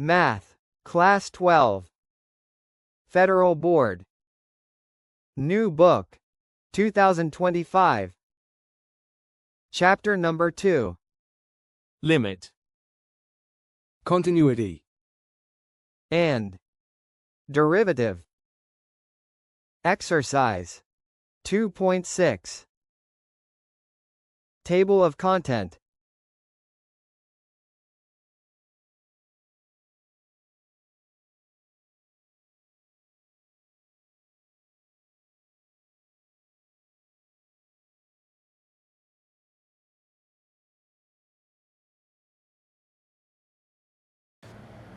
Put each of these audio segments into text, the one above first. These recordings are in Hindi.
Math, Class 12. Federal Board. New Book. 2025. Chapter number 2. Limit. Continuity. And. Derivative. Exercise. 2.6. Table of content.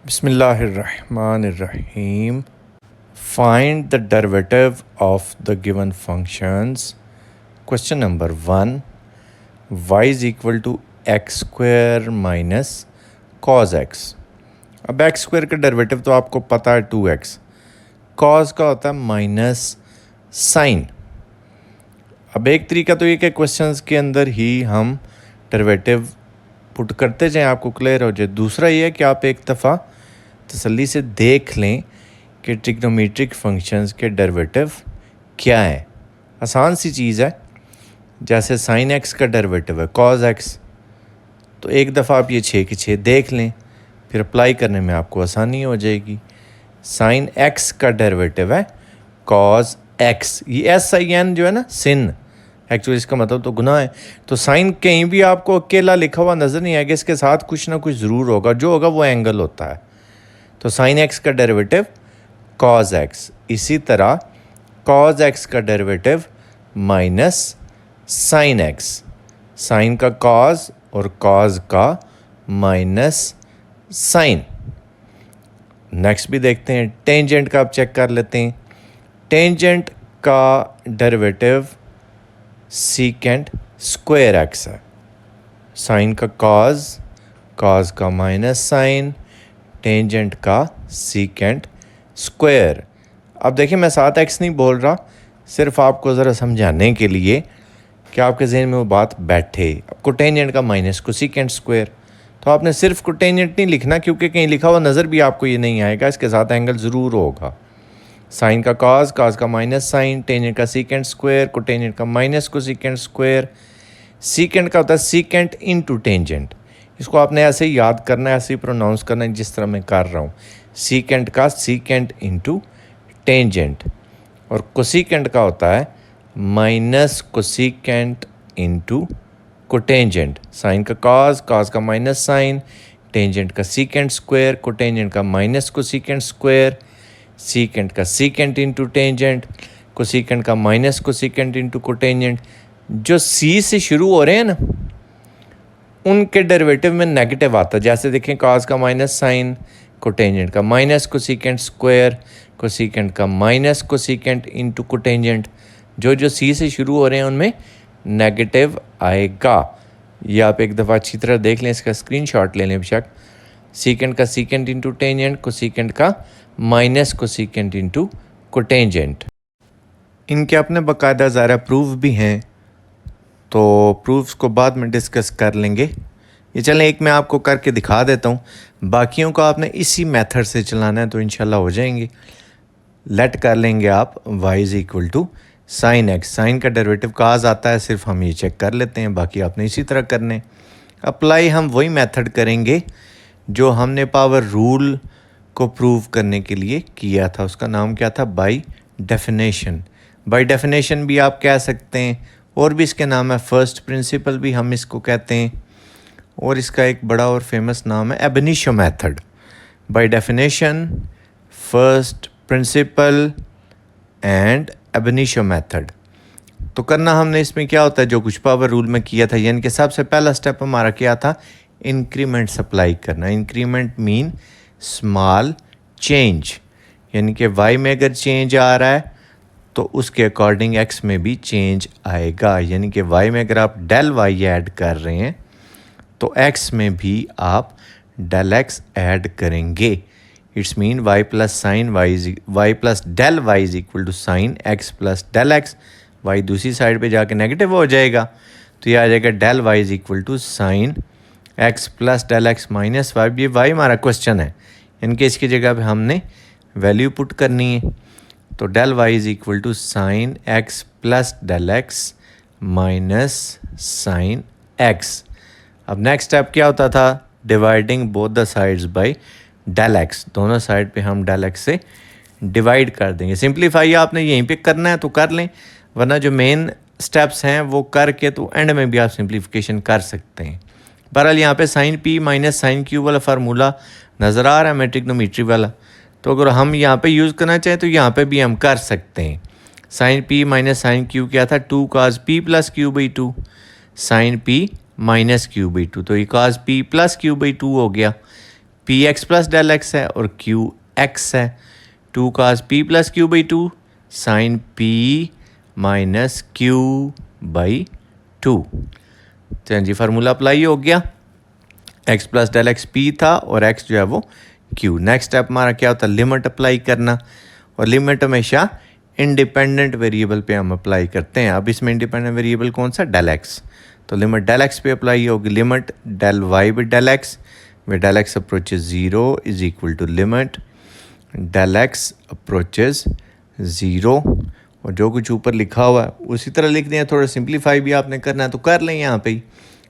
Bismillahirrahmanirrahim. Find the derivative of the given functions. Question number 1. Y is equal to x square minus cos x. अब x स्क्वायर का डेरिवेटिव तो आपको पता है 2x. cos का होता है माइनस साइन. अब एक तरीका तो ये कि क्वेश्चंस के अंदर ही हम डेरिवेटिव पुट करते जाएं, आपको क्लियर हो जाए. दूसरा ये है कि आप एक दफ़ा तसल्ली से देख लें कि ट्रिग्नोमेट्रिक फंक्शंस के डेरिवेटिव क्या है. आसान सी चीज़ है. जैसे साइन एक्स का डेरिवेटिव है कॉस एक्स, तो एक दफ़ा आप ये 6 के 6 देख लें, फिर अप्लाई करने में आपको आसानी हो जाएगी. साइन एक्स का डेरिवेटिव है कॉस एक्स. ये एस आई एन जो है ना, सिन, एक्चुअली इसका मतलब तो गुनाह है. तो साइन कहीं भी आपको अकेला लिखा हुआ नज़र नहीं आएगा, इसके साथ कुछ ना कुछ ज़रूर होगा. जो होगा वो एंगल होता है. तो साइन एक्स का डेरिवेटिव कॉस एक्स. इसी तरह कॉस एक्स का derivative minus sine x. Sign का कॉस और कॉस का माइनस साइन. नेक्स्ट भी देखते हैं. टेंजेंट का आप चेक कर लेते हैं. टेंजेंट का डेरिवेटिव सीकेंट स्क्वायर एक्स है. साइन का कॉस, कॉस का माइनस साइन, टेंजेंट का सीकेंट स्क्वायर. अब देखिए, मैं साथ एक्स नहीं बोल रहा, सिर्फ आपको ज़रा समझाने के लिए कि आपके जहन में वो बात बैठे. अब कोटेंजेंट का माइनस को सीकेंट स्क्वायर, तो आपने सिर्फ कोटेंजेंट नहीं लिखना, क्योंकि कहीं लिखा हुआ नज़र भी आपको ये नहीं आएगा. इसके साथ एंगल ज़रूर होगा. साइन का कॉस, कॉस का माइनस साइन, टेंजेंट का सीकेंट स्क्वायर, कोटेंजेंट का माइनस को सीकेंट स्क्वायर. सीकेंट का होता है सीकेंट इनटू टेंजेंट. इसको आपने ऐसे ही याद करना है, ऐसे ही प्रोनाउंस करना है जिस तरह मैं कर रहा हूँ. सीकेंट का सीकेंट इनटू टेंजेंट. और कोसीकेंट का होता है minus cosecant into cotangent. Sine का कॉस, कॉस का माइनस साइन, टेंजेंट का सीकेंट स्क्वायर, कोटेंजेंट का माइनस कोसीकेंट स्क्वायर, सीकेंट का सीकेंट इनटू टेंजेंट, कोसीकेंट का माइनस कोसीकेंट इनटू कोटेंजेंट. जो सी से शुरू हो रहे हैं ना, उनके डेरिवेटिव में नेगेटिव आता है. जैसे देखें, कॉस का माइनस साइन, कोटेंजेंट का माइनस कोसीकेंट स्क्वायर, कोसीकेंट का माइनस कोसीकेंट इनटू कोटेंजेंट. जो जो सी से शुरू हो रहे हैं उनमें नेगेटिव आएगा. ये आप एक दफ़ा अच्छी तरह देख लें, इसका स्क्रीनशॉट ले लें बेशक. सीकेंट का सीकेंट इनटू टेंजेंट, कोसीकेंट का माइनस कोसीकेंट इनटू कोटेंजेंट. इनके अपने बाकायदा ज़रा प्रूफ भी हैं, तो प्रूफ्स को बाद में डिस्कस कर लेंगे. ये चलें, एक मैं आपको करके दिखा देता हूँ. बाकियों को आपने इसी मेथड से चलाना है तो इंशाल्लाह हो जाएंगे. लेट कर लेंगे आप y is equal to sine x. Sign का डेरिवेटिव कॉस आता है, सिर्फ हम ये चेक कर लेते हैं, बाकी आपने इसी तरह करने. अप्लाई हम वही मेथड करेंगे जो हमने पावर रूल को प्रूव करने के लिए किया था. उसका नाम क्या था? By definition. बाय डेफिनेशन भी आप कह सकते हैं, और भी इसके नाम है. फर्स्ट प्रिंसिपल भी हम इसको कहते हैं, और इसका एक बड़ा और फेमस नाम है एब initio method. By definition, first principle and एब इनिशियो मेथड. तो करना हमने इसमें क्या होता है, जो कुछ पावर रूल में किया था, यानी कि सबसे पहला स्टेप हमारा क्या था? इंक्रीमेंट सप्लाई करना. इंक्रीमेंट मीन स्मॉल चेंज, यानी कि y में अगर चेंज आ रहा है तो उसके अकॉर्डिंग x में भी चेंज आएगा. यानी कि y में अगर आप डेल y ऐड कर रहे हैं तो x में भी आप डेल x ऐड करेंगे. It's mean y plus sine y plus del y is equal to sine x plus del x. y दूसरी साइड पे जाके नेगेटिव हो जाएगा, तो ये आ जाएगा del y is equal to sine x plus del x minus y. ये y हमारा क्वेश्चन है, इनके इसकी जगह पे हमने वैल्यू पुट करनी है। तो del y is equal to sine x plus del x minus sine x. अब नेक्स्ट स्टेप क्या होता था, dividing both the sides by del x, दोनों साइड पे हम डेल एक्स से डिवाइड कर देंगे। सिंप्लीफाई आपने यहीं पे करना है तो कर लें, वरना जो मेन स्टेप्स हैं वो करके तो एंड में भी आप सिंप्लीफिकेशन कर सकते हैं। बहरहाल यहाँ पे sine p minus sine q वाला फार्मूला नज़र आ रहा है, मैट्रिग्नोमेट्री वाला, तो अगर हम यहाँ पे यूज़ करना चाहें तो यहाँ पे भी हम कर सकते हैं। Sine p minus sine q क्या था, 2 cos p plus q by 2 sine p minus q by 2, तो ये cos p plus q by 2 हो गया। P x plus del x है और क्यू एक्स है। 2 cos p plus q by 2 sine p minus q by 2। चलिए जी फार्मूला अप्लाई हो गया। x plus del x p था और x जो है वो q। नेक्स्ट स्टेप हमारा क्या होता है, लिमिट अप्लाई करना, और लिमिट हमेशा इंडिपेंडेंट वेरिएबल पे हम अप्लाई करते हैं। अब इसमें इंडिपेंडेंट वेरिएबल कौन सा, डेल एक्स, तो लिमिट डेल एक्स पे अप्लाई होगी। Limit del y by del x वे del x approaches 0 is equal to limit del x approaches 0, और जो कुछ ऊपर लिखा हुआ है उसी तरह लिख दें। थोड़ा सिंप्लीफाई भी आपने करना है तो कर लें यहाँ पे ही,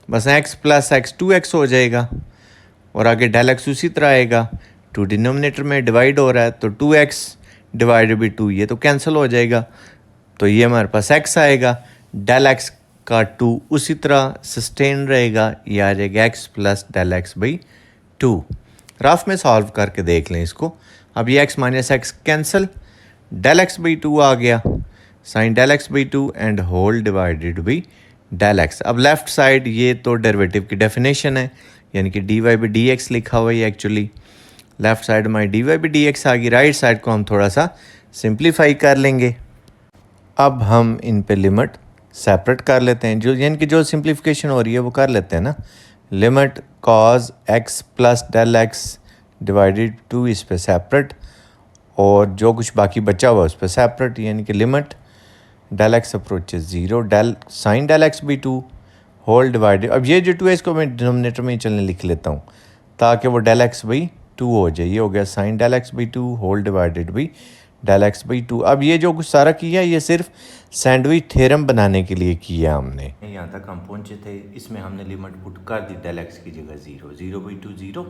बस x प्लस एक्स 2x हो जाएगा और आगे डेल एक्स उसी तरह आएगा। 2 डिनोमिनेटर में डिवाइड हो रहा है तो 2x डिवाइडेड बाई 2 ये तो कैंसिल हो जाएगा, तो ये हमारे पास x आएगा। डेल एक्स का 2 उसी तरह सस्टेन रहेगा, ये आ जाएगा x plus del x by 2। Rough में सॉल्व करके देख लें इसको। अब ये x minus x cancel, del x by 2 आ गया, sine del x by 2 and whole divided by del x. अब लेफ्ट साइड ये तो डेरिवेटिव की डेफिनेशन है, यानी कि d y by d x लिखा हुआ है एक्चुअली। लेफ्ट साइड हमारी d y by d x आ गई, राइट साइड को हम थोड़ा सा सिंप्लीफाई कर लेंगे। अब हम इन पे लिमिट सेपरेट कर लेते हैं, जो यानी कि जो सिंप्लीफिकेशन हो रही है वो कर लेते हैं ना। Limit cos x plus del x divided 2 इस पे सेपरेट, और जो कुछ बाकी बचा हुआ उस पर सेपरेट, यानी कि limit del x approaches 0 del sine del x by 2 whole divided. अब ये जो 2 है इसको मैं डिनोमिनेटर में ही चलने लिख लेता हूँ ताकि वो डेल एक्स बाई 2 हो जाए। ये हो गया sine del x by 2 whole divided by del x by 2। अब ये जो कुछ सारा किया ये सिर्फ सैंडविच थ्योरम बनाने के लिए किया हमने। यहाँ तक हम पहुँचे थे, इसमें हमने लिमिट पुट कर दी डेल एक्स की जगह 0, 0 बाई 2 0,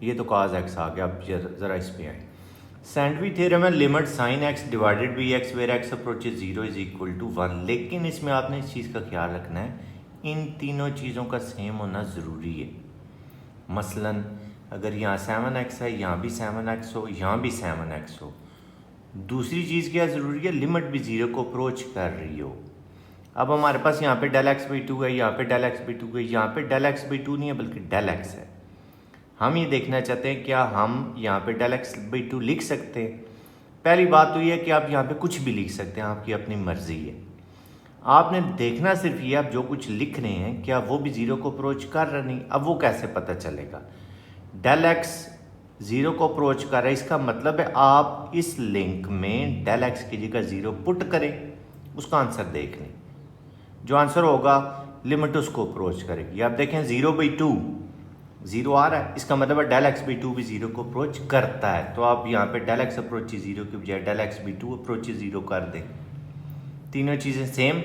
ये तो कॉज एक्स आ गया। अब ज़रा इस पे आए, सैंडविच थ्योरम है limit sine x divided by x where x approaches 0 is equal to 1, लेकिन इसमें आपने इस चीज़ का ख्याल रखना है, इन तीनों चीज़ों का सेम होना ज़रूरी है। मसलन अगर यहाँ 7x है, यहाँ भी 7x हो, यहाँ भी 7x हो। दूसरी चीज़ क्या ज़रूरी है, लिमिट भी 0 को अप्रोच कर रही हो। अब हमारे पास यहाँ पे डेल एक्स बाई 2 है, यहाँ पे डेल एक्स बाई 2 है, यहाँ पे डेल एक्स बाई 2 नहीं है बल्कि डेल एक्स है। हम ये देखना चाहते हैं क्या हम यहाँ पे डेल एक्स बाई 2 लिख सकते हैं। पहली बात तो ये है कि आप यहाँ पे कुछ भी लिख सकते हैं, आपकी अपनी मर्जी है। आपने देखना सिर्फ ये, आप जो कुछ लिख रहे हैं क्या वो भी 0 को अप्रोच कर रहा नहीं। अब वो कैसे पता चलेगा, डेल एक्स 0 को अप्रोच कर रहा है, इसका मतलब है आप इस लिंक में डेल एक्स की जगह 0 पुट करें, उसका आंसर देख लें। जो आंसर होगा लिमिट उसको अप्रोच करेगी। आप देखें 0 बाई 2 0 आ रहा है, इसका मतलब है डेल एक्स बाई 2 भी 0 को अप्रोच करता है। तो आप यहाँ पे डेल एक्स अप्रोच 0 की बजाय डेल एक्स बाई 2 अप्रोच 0 कर दें। तीनों चीज़ें सेम,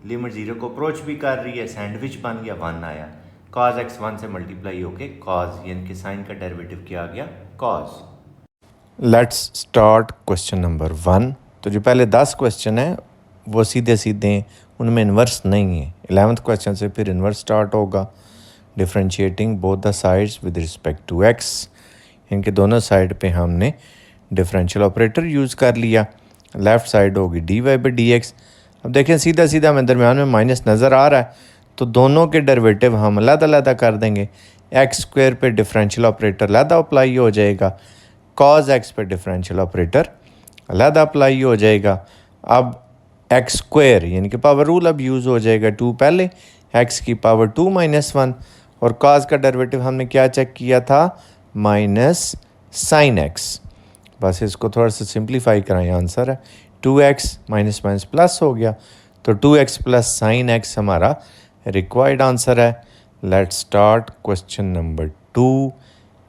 लिमिट 0 को अप्रोच भी कर रही है, सैंडविच बन गया, 1 आया। कॉज एक्स 1 से मल्टीप्लाई होके कॉज, यानी कि साइन का डेरिवेटिव क्या आ गया, cause. Let's start question number 1। तो जो पहले 10 क्वेश्चन है वो सीधे सीधे, उनमें इन्वर्स नहीं है। 11th क्वेश्चन से फिर इन्वर्स स्टार्ट होगा। Differentiating both the sides with respect to x, इनके दोनों साइड पे हमने डिफरेंशियल ऑपरेटर यूज़ कर लिया। लेफ़्ट साइड होगी d y by d x. अब देखें सीधा सीधा हमें दरमियान में माइनस नज़र आ रहा है, तो दोनों के डेरिवेटिव हम अलग-अलग कर देंगे। एक्स स्क्वायर पे डिफरेंशियल ऑपरेटर अलग अप्लाई हो जाएगा, कॉज एक्स पे डिफरेंशियल ऑपरेटर अलग अप्लाई हो जाएगा। अब एक्स स्क्वायर यानी कि पावर रूल अब यूज़ हो जाएगा, 2 पहले, एक्स की पावर 2 माइनस 1, और कॉज का डेरिवेटिव हमने क्या चेक किया था, माइनस साइन एक्स। बस इसको थोड़ा सा सिंप्लीफाई कराएं, आंसर है 2x माइनस माइनस प्लस हो गया, तो 2x प्लस साइन एक्स हमारा रिक्वायर्ड आंसर है। Let's start question number 2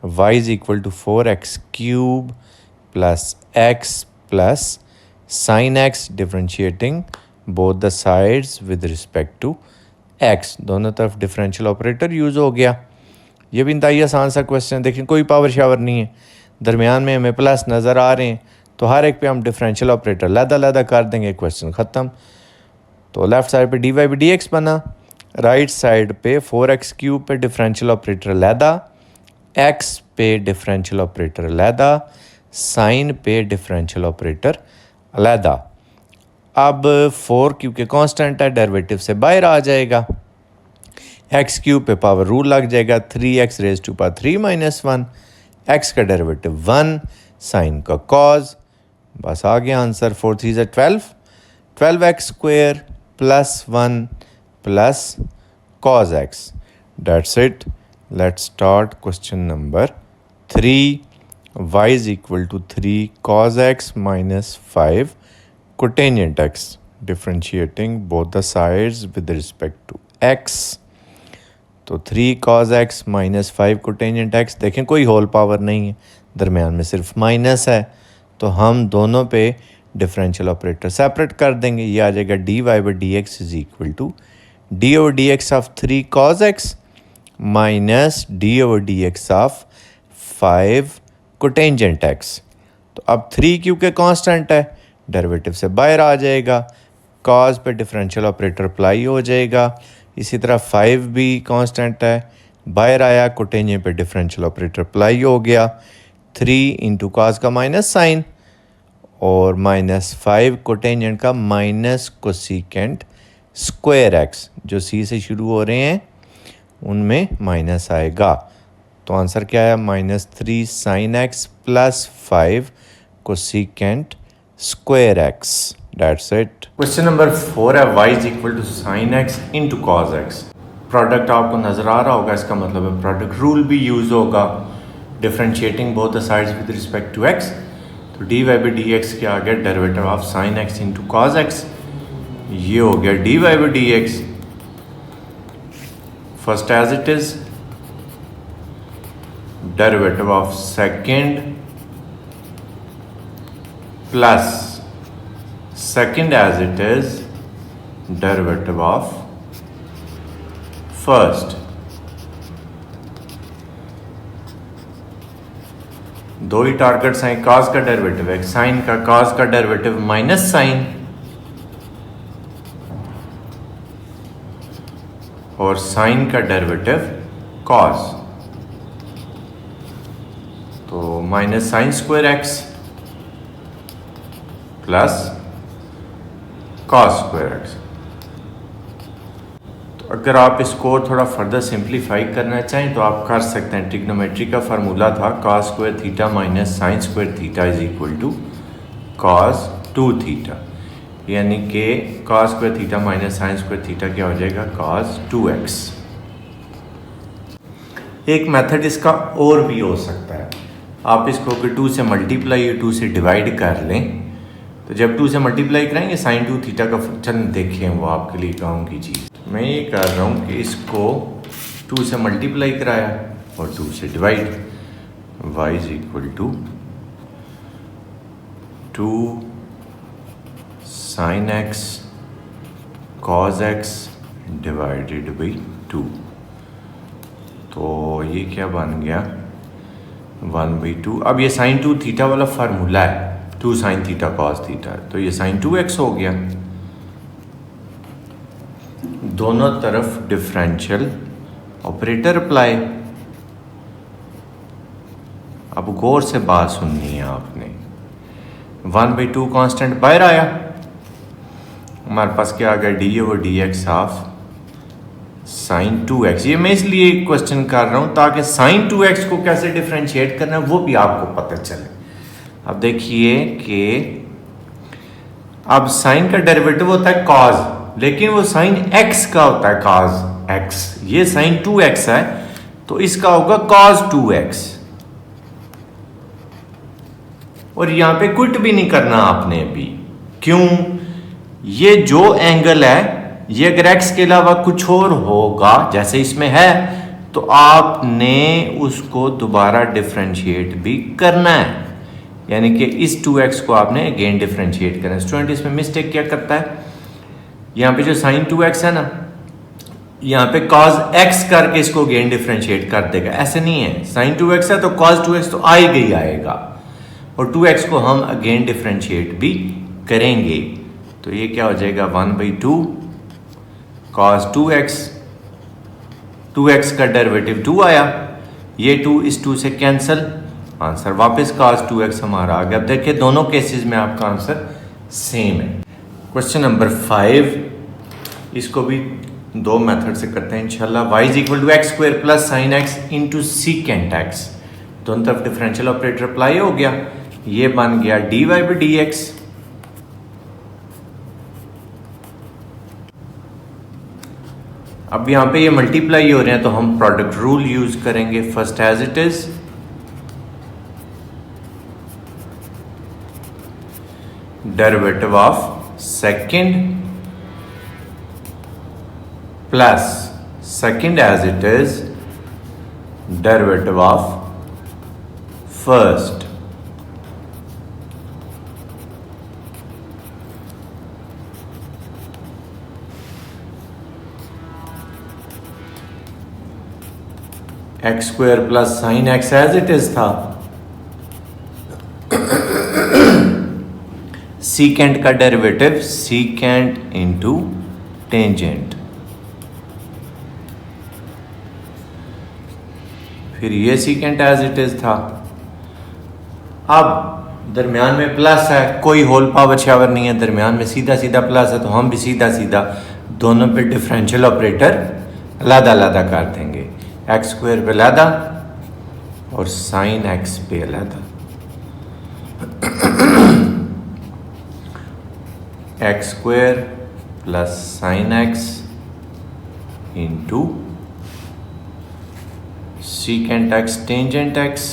y is equal to 4x cube plus x plus sin x differentiating both the sides with respect to x. दोनों तरफ डिफरेंशियल ऑपरेटर यूज़ हो गया। ये भी इंतहाई आसान सा क्वेश्चन, देखिए कोई पावर शावर नहीं है, दरमियान में हमें प्लस नज़र आ रहे हैं, तो हर एक पे हम डिफरेंशियल ऑपरेटर लहदा कर देंगे, क्वेश्चन ख़त्म। तो लेफ़्ट साइड पे dy बाई डी एक्स बना, राइट साइड पे 4x क्यूब पे डिफरेंशियल ऑपरेटर लहदा, x पे डिफरेंशियल ऑपरेटर लहदा, साइन पे डिफरेंशियल ऑपरेटर अलहदा। अब 4 क्योंकि कांस्टेंट है, डेरिवेटिव से बाहर आ जाएगा, x क्यूब पे पावर रूल लग जाएगा, 3x raise to power 3 minus 1, x का डेरिवेटिव 1, साइन का कॉज, बस आ गया आंसर। 4 3 से 12x square plus 1 plus cos x. That's it. Let's start question number 3. Y is equal to 3 cos x minus 5 cotangent x. Differentiating both the sides with respect to x. तो 3 cos x minus 5 cotangent x, देखें कोई होल पावर नहीं है, दरमियान में सिर्फ माइनस है, तो हम दोनों पे डिफरेंशियल ऑपरेटर सेपरेट कर देंगे। ये आ जाएगा dy by d x is equal to d over d x of 3 cos x minus d over d x of 5 cotangent x। तो अब 3 क्योंकि कांस्टेंट है, डेरिवेटिव से बाहर आ जाएगा, cos पे डिफरेंशियल ऑपरेटर अप्लाई हो जाएगा, इसी तरह 5 भी कांस्टेंट है, बाहर आया, कोटेंजेंट पे डिफरेंशियल ऑपरेटर अप्लाई हो गया, 3 इंटू cos का माइनस साइन और माइनस 5 कोटेंजेंट का माइनस कोसिकेंट स्क्वायर एक्स, जो सी से शुरू हो रहे हैं उनमें माइनस आएगा। तो आंसर क्या है, -3 sine x plus 5 cosecant square x. That's it. Question number 4 है y is equal to sine x into cos x. Product आपको नज़र आ रहा होगा, इसका मतलब है प्रोडक्ट रूल भी यूज़ होगा, differentiating both the sides with respect to x। तो dy बाई डी एक्स क्या आ गया, derivative of sine x into cos x, ये हो गया dy by d x. First as it is, derivative of second plus second as it is derivative of first. दो ही टारगेट्स हैं, cos का डेरिवेटिव है, साइन का, cos का डेरिवेटिव माइनस साइन और साइन का डेरिवेटिव cos। तो minus sine square x plus cos square x. तो अगर आप इसको थोड़ा फर्दर सिंप्लीफाई करना चाहें तो आप कर सकते हैं। ट्रिग्नोमेट्री का फार्मूला था cos square theta minus sine square theta is equal to cos 2 theta, यानी कि cos square theta minus sine square theta क्या हो जाएगा, cos 2x। एक मेथड इसका और भी हो सकता है, आप इसको अगर 2 से मल्टीप्लाई या 2 से डिवाइड कर लें, तो जब 2 से मल्टीप्लाई कराएंगे साइन 2 थीटा का फंक्शन देखें, वो आपके लिए काम की चीज़। मैं ये कर रहा हूँ कि इसको 2 से मल्टीप्लाई कराया और 2 से divide, y is equal to 2 sine x cos x divided by 2। तो ये क्या बन गया, 1/2। अब ये साइन 2 थीटा वाला फार्मूला है, 2 साइन थीटा कॉस थीटा, तो ये साइन 2x हो गया। दोनों तरफ डिफरेंशियल ऑपरेटर अप्लाई। अब गौर से बात सुननी है आपने, 1/2 कांस्टेंट बाहर आया, हमारे पास क्या आ गया, D over d x of sine 2x। ये मैं इसलिए क्वेश्चन कर रहा हूं ताकि साइन 2x को कैसे डिफरेंशिएट करना है वो भी आपको पता चले। अब देखिए कि अब साइन का डेरिवेटिव होता है cos, लेकिन वो साइन x का होता है cos x। ये साइन 2x है तो इसका होगा cos 2x। और यहां पे कुछ भी नहीं करना आपने अभी, क्यों, ये जो एंगल है ये अगर x के अलावा कुछ और होगा, जैसे इसमें है, तो तो आपने उसको दोबारा डिफ्रेंशिएट भी करना है, यानी कि इस 2x को आपने अगेन डिफ्रेंशिएट करना है। स्टूडेंट इसमें मिस्टेक क्या करता है, यहाँ पे जो साइन 2x है ना, यहाँ पे cos x करके इसको अगेन डिफ्रेंशिएट कर देगा। ऐसे नहीं है, साइन 2x है तो cos 2x तो आएगा ही आएगा, और 2x को हम अगेन डिफ्रेंशिएट भी करेंगे। तो ये क्या हो जाएगा, 1/2 cos 2x, 2x का डेरिवेटिव 2 आया, ये 2 इस 2 से कैंसिल, आंसर वापस cos 2x हमारा आ गया। अब देखिए दोनों केसेस में आपका आंसर सेम है। क्वेश्चन नंबर 5, इसको भी दो मेथड से करते हैं इंशाल्लाह। y = x² + sin x × secant x, दोनों तरफ डिफरेंशियल ऑपरेटर अप्लाई हो गया, ये बन गया dy/dx। अब यहाँ पे ये मल्टीप्लाई हो रहे हैं तो हम प्रोडक्ट रूल यूज करेंगे। First as it is, derivative of second plus second as it is derivative of first. x² + sin x as it is था, सीकेंट का डेरिवेटिव सीकेंट इंटू टेंजेंट, फिर ये सीकेंट एज इट इज था। अब दरमियान में प्लस है, कोई होल पावर शावर नहीं है, दरमियान में सीधा सीधा प्लस है, तो हम भी सीधा सीधा दोनों पे डिफरेंशियल ऑपरेटर अलग अलग कर देंगे। x² पे अलग और साइन x पे अलग। x² + sin x into secant x tangent x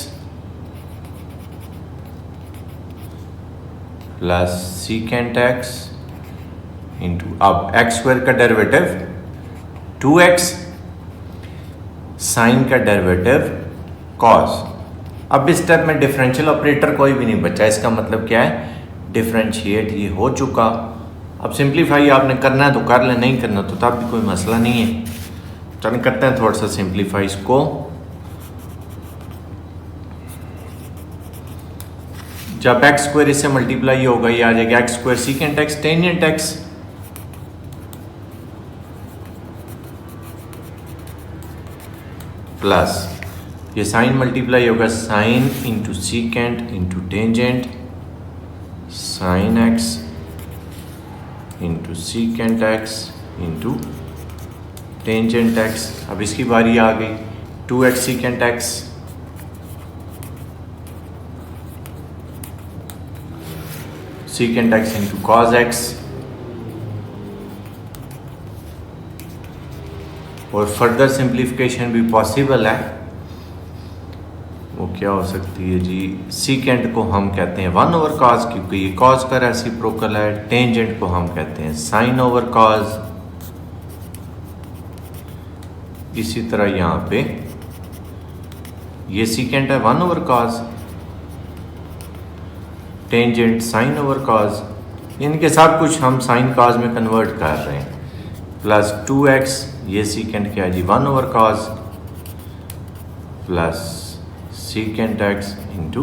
plus secant x into, अब x² का डेरिवेटिव 2x, साइन का डेरिवेटिव cos। अब इस स्टेप में डिफरेंशियल ऑपरेटर कोई भी नहीं बचा, इसका मतलब क्या है, डिफरेंशिएट ये हो चुका। अब सिंप्लीफाई आपने करना है तो कर ले, नहीं करना तो तब भी कोई मसला नहीं है। चलिए करते हैं थोड़ा सा सिंप्लीफाई इसको। जब x² इससे मल्टीप्लाई होगा, ये आ जाएगा x² secant x tangent x plus ये साइन मल्टीप्लाई होगा, sine into secant into tangent, sine x into secant x into tangent x। अब इसकी बारी आ गई, 2x secant x secant x into cos x, और फर्दर सिंप्लीफिकेशन भी पॉसिबल है। वो क्या हो सकती है जी, सीकेंट को हम कहते हैं 1/cos, क्योंकि ये cos का रेसिप्रोकल है। टेंजेंट को हम कहते हैं sin/cos। इसी तरह यहाँ पे ये सीकेंट है 1/cos, टेंजेंट sin/cos, इनके सब कुछ हम sin cos में कन्वर्ट कर रहे हैं। प्लस 2x, ये सीकेंट क्या है जी 1/cos, plus secant x into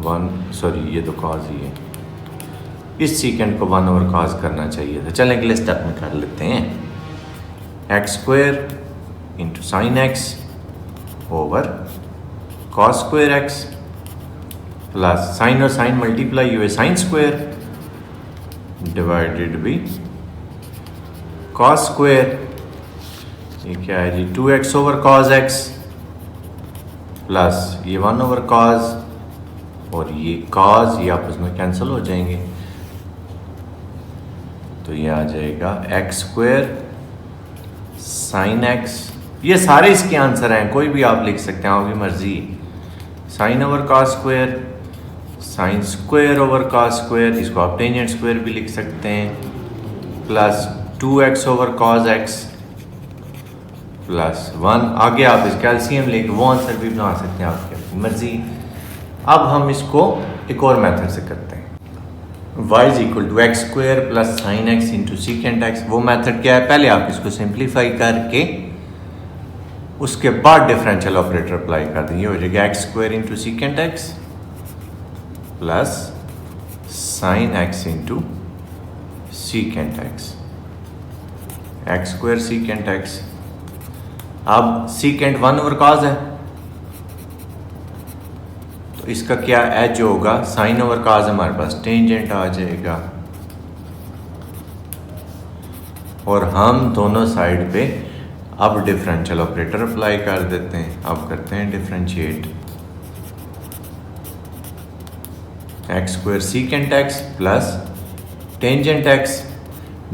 1, sorry ये तो cos ही है, इस सीकेंट को 1/cos करना चाहिए था। चलें अगले स्टेप में कर लेते हैं। x² into sine x over cos² x plus sign और साइन मल्टीप्लाई हुए sin² डिवाइडेड बाई cos², ये क्या है जी 2x/cos x प्लस ये 1/cos, और ये cos, ये आपस में कैंसिल हो जाएंगे, तो ये आ जाएगा x² sin x। ये सारे इसके आंसर हैं, कोई भी आप लिख सकते हैं, आपकी मर्जी। sin/cos², sin²/cos², इसको आप टेंजेंट स्क्वायर भी लिख सकते हैं, प्लस 2x/cos x प्लस 1। आगे आप इसका एलसीएम लेके वो आंसर भी बना सकते हैं, आपकी अपनी मर्जी। अब हम इसको एक और मेथड से करते हैं। y is equal to x square plus sine x into secant x. वो मेथड क्या है, पहले आप इसको सिंप्लीफाई करके उसके बाद डिफरेंशियल ऑपरेटर अप्लाई कर देंगे। हो जाएगा x square into secant x plus sine x into secant x, x square secant x. अब सीकेंट 1 ओवर कॉस है, तो इसका क्या एज होगा, साइन ओवर कॉस हमारे पास टेंजेंट आ जाएगा। और हम दोनों साइड पे अब डिफरेंशियल ऑपरेटर अप्लाई कर देते हैं। अब करते हैं differentiate, x square secant x plus tangent x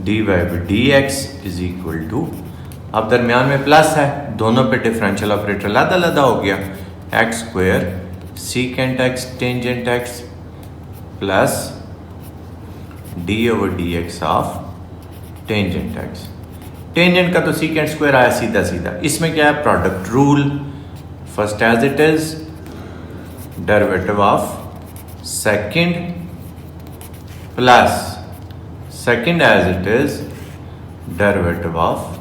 d y by d x is equal to, अब दरमियान में प्लस है, दोनों पे डिफरेंशियल ऑपरेटर अलग अलग हो गया। X square secant x tangent x plus D over d x of tangent x. Tangent का तो सीकेंट स्क्वायर आया सीधा सीधा। इसमें क्या है, product rule. First as it is derivative of second plus second as it is derivative of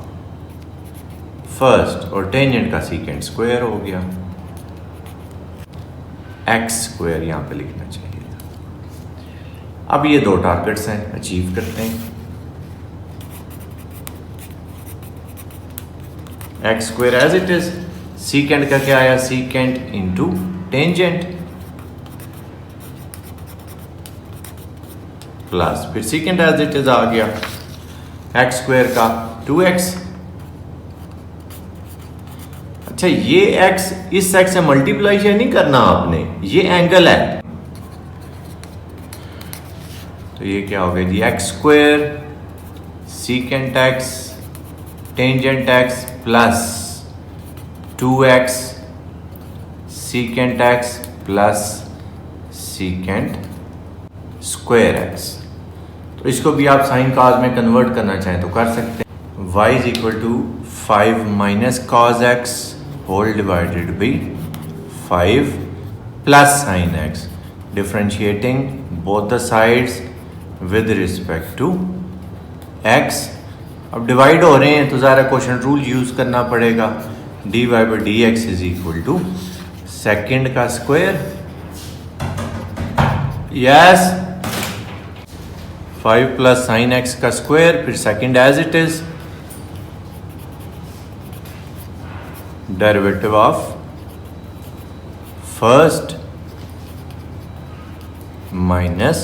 first, और टेंजेंट का सीकेंट स्क्वायर हो गया। एक्स स्क्वायर यहां पे लिखना चाहिए था। अब ये दो टारगेट्स हैं, अचीव करते हैं। X square as it is, secant का क्या आया, सीकेंट इंटू टेंजेंट प्लस फिर सीकेंट एज इट इज आ गया, एक्स स्क्वायर का 2x। अच्छा, ये x इस x से मल्टीप्लाई नहीं करना आपने, ये एंगल है, तो ये क्या हो गया जी, x square secant x tangent x plus 2x secant x plus secant square x. तो इसको भी आप साइन कॉस में कन्वर्ट करना चाहें तो कर सकते हैं। y is equal to 5 minus cos x whole divided by 5 plus sine x, differentiating both the sides with respect to x। अब डिवाइड हो रहे हैं तो ज़रा क्वेश्चन रूल यूज़ करना पड़ेगा। D y by d x is equal to second का square, yes 5 plus sine x का स्क्वायर, फिर second as it is derivative of first minus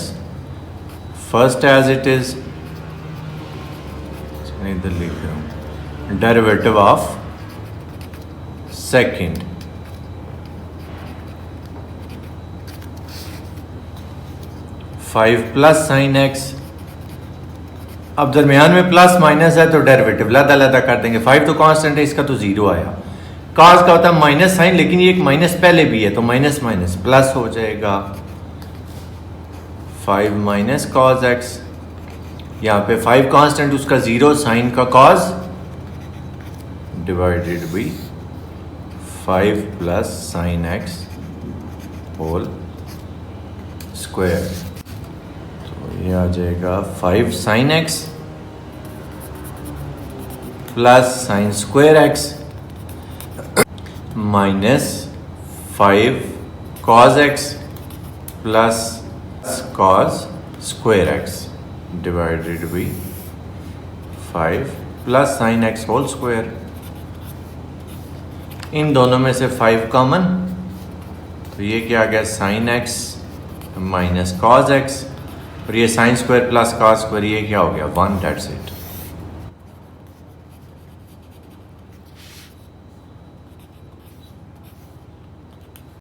first as it is, इधर लिख रहा हूं, derivative of second five plus sine x. अब दरमियान में प्लस माइनस है तो डेरिवेटिव लदा कर देंगे। 5 तो कांस्टेंट है, इसका तो 0 आया। कॉस का होता है माइनस साइन, लेकिन ये एक माइनस पहले भी है तो माइनस माइनस प्लस हो जाएगा। 5 माइनस कॉस एक्स, यहाँ पे 5 कांस्टेंट, उसका 0 साइन का cos divided by 5 plus sine x whole square. तो ये आ जाएगा 5 sine x plus sine square x minus 5 cos x plus cos square x divided by 5 plus sine x whole square. इन दोनों में से 5 कॉमन, तो ये क्या आ गया, sine x minus cos x, और ये sine square plus cos square, ये क्या हो गया 1, that's it.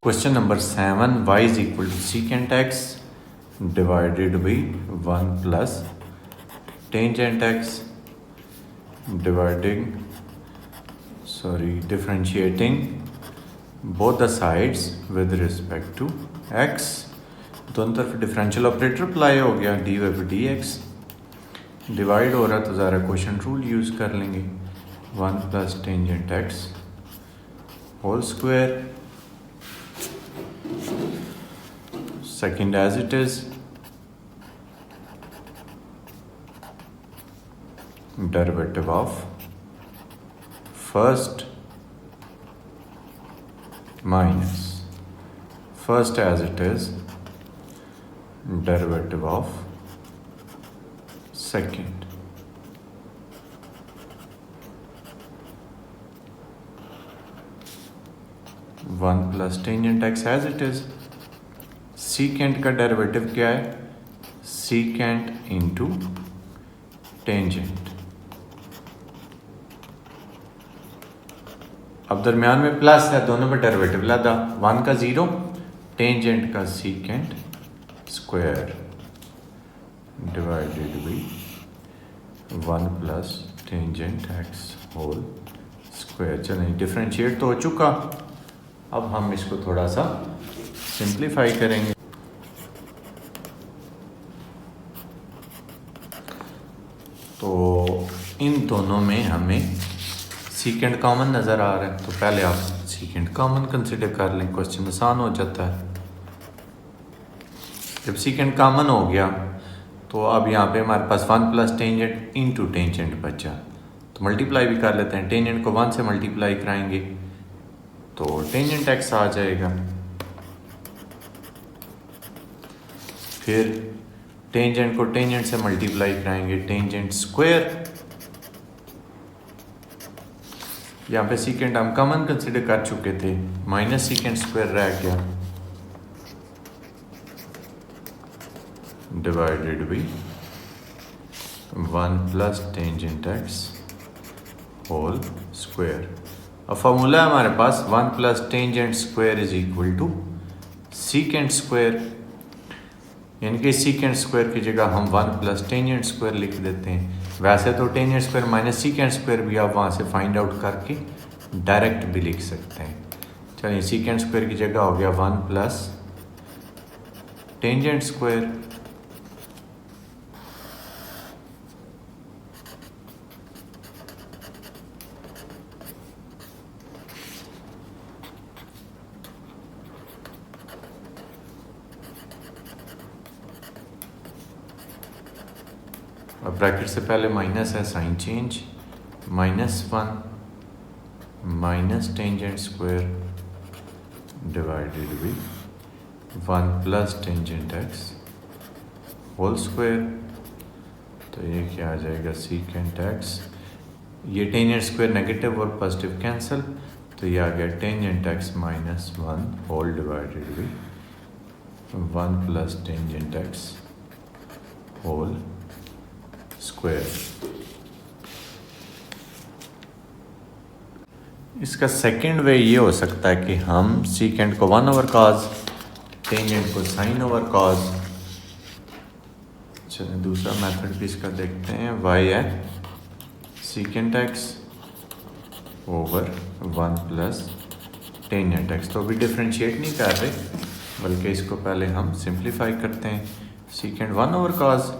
Question number 7, y is equal to secant x divided by 1 plus tangent x differentiating both the sides with respect to x। दोनों तरफ डिफरेंशियल ऑपरेटर अप्लाई हो गया, d y by d x. Divide हो रहा तो ज़रा क्वेश्चन रूल यूज़ कर लेंगे। 1 plus tangent x whole square. Second as it is. Derivative of first minus first as it is. Derivative of second. One plus tangent x as it is. Secant का डेरिवेटिव क्या है? Secant into tangent. अब दरमियान में प्लस है, दोनों में डेरिवेटिव लादा. वन का जीरो, टेंजेंट का secant square divided by one plus tangent x whole square. चलें, डिफरेंशिएट तो हो चुका. अब हम इसको थोड़ा सा सिंप्लीफाई करेंगे. तो इन दोनों में हमें सीकेंड कॉमन नज़र आ रहा है, तो पहले आप सीकेंड कॉमन कंसिडर कर लें, क्वेश्चन आसान हो जाता है. जब सीकेंड कॉमन हो गया तो अब यहाँ पे हमारे पास one plus tangent into tangent बचा, तो मल्टीप्लाई भी कर लेते हैं. टेंजेंट को वन से मल्टीप्लाई कराएंगे तो टेंजेंट एक्स आ जाएगा. फिर टेंजेंट को टेंजेंट से मल्टीप्लाई कराएंगे, टेंजेंट स्क्वायर. यहाँ पे सीकेंट हम कॉमन कंसिडर कर चुके थे, माइनस सीकेंट स्क्वायर रह गया divided by one plus tangent x whole square. अब फॉर्मूला है हमारे पास one plus tangent square is equal to secant square, यानी कि सीकेंट स्क्वायर की जगह हम वन प्लस टेंजेंट स्क्वायर लिख देते हैं. वैसे तो tangent square minus secant square भी आप वहाँ से फाइंड आउट करके डायरेक्ट भी लिख सकते हैं. चलिए, सीकेंट स्क्वायर की जगह हो गया वन प्लस टेंजेंट स्क्वायर. अब ब्रैकेट से पहले माइनस है, sign change, minus one minus tangent square divided by one plus tangent x whole square. तो ये क्या आ जाएगा? सीकेंट एक्स, ये टेंजेंट स्क्वायर नेगेटिव और पॉजिटिव कैंसिल, तो ये आ गया tangent x minus one whole divided by one plus tangent x whole square. इसका सेकंड वे ये हो सकता है कि हम सीकेंट को वन ओवर कॉज, टेंजेंट को साइन ओवर कॉज. चलिए दूसरा मेथड भी इसका देखते हैं. वाई है secant x over one plus tangent x. तो अभी डिफ्रेंशिएट नहीं कर रहे, बल्कि इसको पहले हम सिंप्लीफाई करते हैं. सीकेंट वन ओवर कॉज,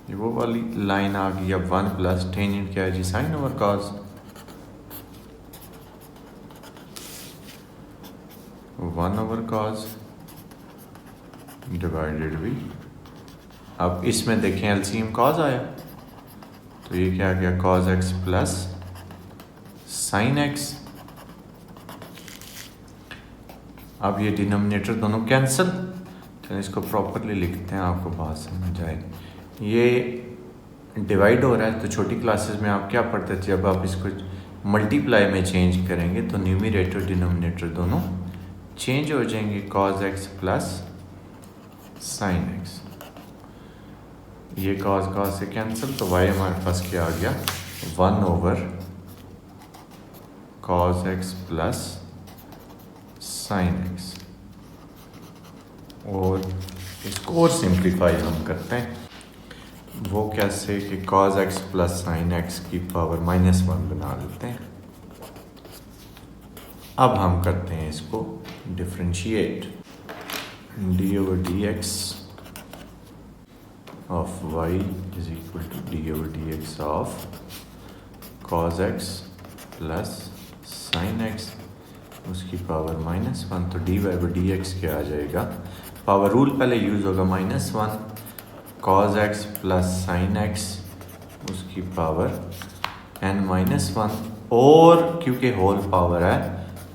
ये वो वाली लाइन आ गई. अब वन प्लस टेंजेंट क्या है जी? Sine over cos. One over cos divided by, अब इसमें देखें एलसीएम कॉज आया, तो ये क्या आ गया? Cause x plus sine x. अब ये डिनोमिनेटर दोनों कैंसिल. चलिए इसको प्रॉपरली लिखते हैं, आपको बात समझ आए. ये डिवाइड हो रहा है, तो छोटी क्लासेस में आप क्या पढ़ते थे? जब आप इसको मल्टीप्लाई में चेंज करेंगे तो न्यूमरेटर डिनोमिनेटर दोनों चेंज हो जाएंगे. Cause x plus sine x, ये कॉज से कैंसिल, तो वाई हमारे पास क्या आ गया? One over cos x plus sine x. और इसको और सिंप्लीफाई हम करते हैं. वो कैसे कि cos x plus sine x की पावर माइनस वन बना लेते हैं. अब हम करते हैं इसको differentiate. D over d x of y is equal to d over d x of cos x plus sine x उसकी पावर -1। तो d y by d x क्या आ जाएगा, पावर रूल पहले यूज़ होगा, -1 cos x plus sine x उसकी पावर n-1, और क्योंकि होल पावर है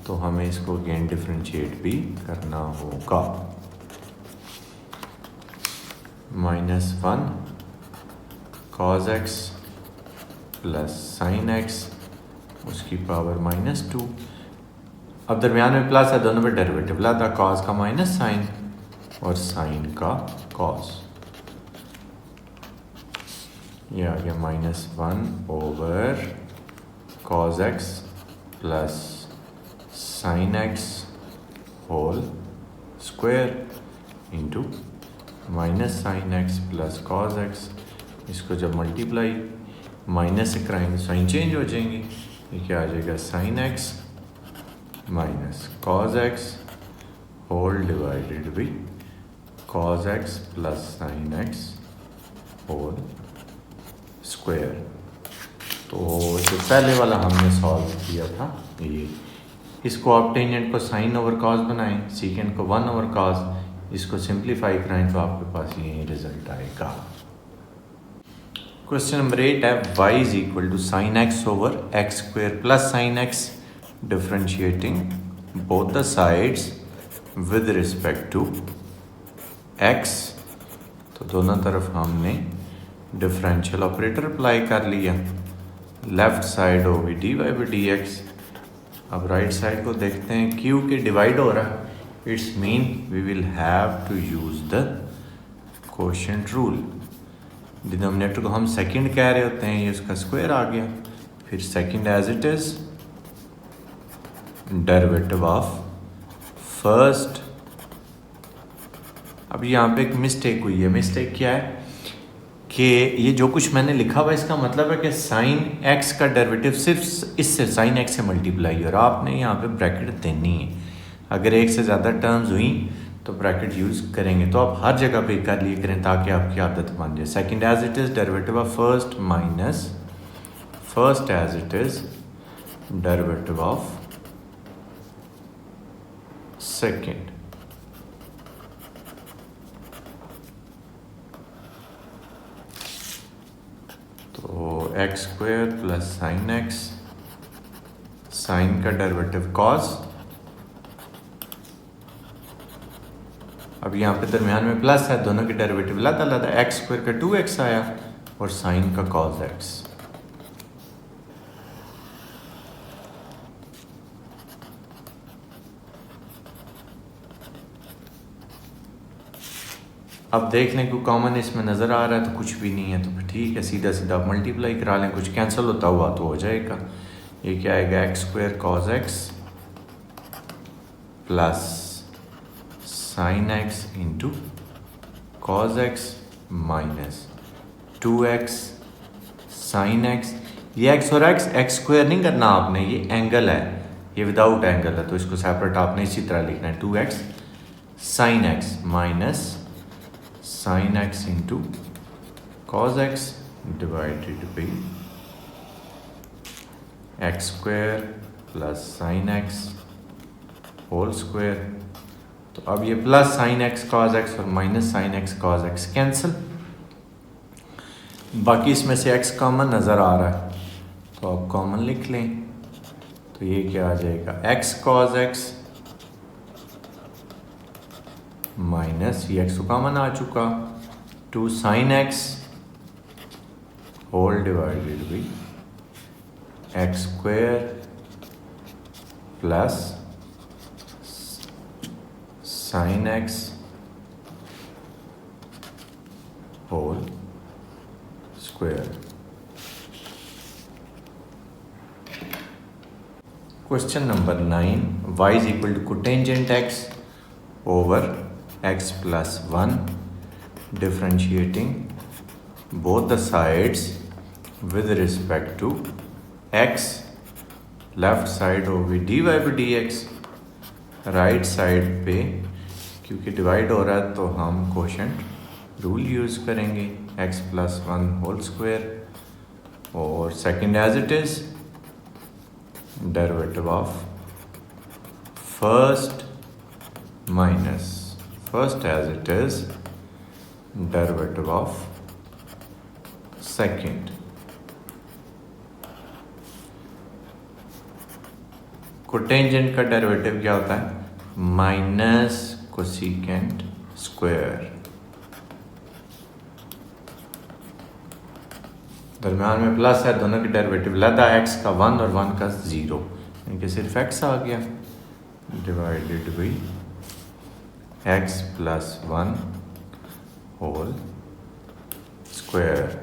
तो हमें इसको अगेन डिफ्रेंशिएट भी करना होगा। -1 cos x plus sine x उसकी पावर -2। अब दरमियान में प्लस है, दोनों में डेरिवेटिव लाता, कॉज का माइनस साइन और साइन का कॉस, ये आ गया -1 over cos x plus sine x whole square into minus sine x plus cos x. इसको जब मल्टीप्लाई माइनस से कराएंगे साइन चेंज हो जाएंगे, ये क्या आ जाएगा, sine x minus cos x whole divided by cos x plus sine x whole square. तो जो पहले वाला हमने सॉल्व किया था ये, इसको आप टेंजेंट को साइन ओवर कॉस बनाएं, सीकेंड को 1 ओवर कॉस, इसको सिंप्लीफाई कराएं तो आपके पास ये रिजल्ट आएगा। क्वेश्चन नंबर 8 है y is equal to sine x over x square plus sine x differentiating both the sides with respect to x। तो दोनों तरफ हमने डिफरेंशियल ऑपरेटर अप्लाई कर लिया, लेफ्ट साइड होगी d y by d x. अब राइट साइड को देखते हैं, क्यू के डिवाइड हो रहा है, it's mean we will have to use the quotient rule. Denominator को हम सेकंड कह रहे होते हैं, ये उसका स्क्वायर आ गया, फिर second as it is derivative of first. अब यहाँ पे एक मिस्टेक हुई है, मिस्टेक क्या है कि ये जो कुछ मैंने लिखा हुआ इसका मतलब है कि साइन एक्स का डेरिवेटिव सिर्फ इससे साइन एक्स से मल्टीप्लाई, और आपने यहाँ पे ब्रैकेट देनी है। अगर एक से ज़्यादा टर्म्स हुई तो ब्रैकेट यूज़ करेंगे, तो आप हर जगह पे कर लिए करें ताकि आपकी आदत बन जाए। Second as it is derivative of first minus first as it is derivative of second. तो x square plus sine x, sign का डेरिवेटिव कॉस। अब यहाँ पे दरमियान में प्लस है, दोनों के डेरिवेटिव लाता लाता एक्स स्क्वायर का 2x आया और साइन का कॉस एक्स। अब देख लें कोई कॉमन इसमें नज़र आ रहा है तो कुछ भी नहीं है, तो फिर ठीक है, सीधा सीधा आप मल्टीप्लाई करा लें, कुछ कैंसिल होता हुआ तो हो जाएगा। ये क्या आएगा, x square cos x plus sine x into cos x minus 2x sine x. ये एक्स और एक्स स्क्वायर नहीं करना आपने, ये एंगल है, ये विदाउट एंगल है, तो इसको सेपरेट आपने इसी तरह लिखना है, 2x sine x minus sine x into cos x divided by x square plus sine x whole square. तो अब ये plus sine x cos x और minus sine x cos x cancel, बाकी इसमें से एक्स कॉमन नज़र आ रहा है तो आप कॉमन लिख लें। तो ये क्या आ जाएगा, एक्स कॉस एक्स माइनस ये एक्स कॉमन आ चुका, 2 sine x whole divided by x square plus sine x whole square. Question number 9, y is equal to cotangent x over x plus 1 differentiating both the sides with respect to x। Left side होगी dy by dx, right side पे क्योंकि डिवाइड हो रहा है तो हम कोशेंट रूल यूज़ करेंगे। X plus one whole square, और second as it is derivative of first minus first as it is derivative of second. Cotangent का डेरिवेटिव क्या होता है? Minus cosecant square. दरम्यान में प्लस है, दोनों के डेरिवेटिव लदा, एक्स का 1 और 1 का 0, इनके सिर्फ एक्स आ गया, divided by x plus 1 whole square.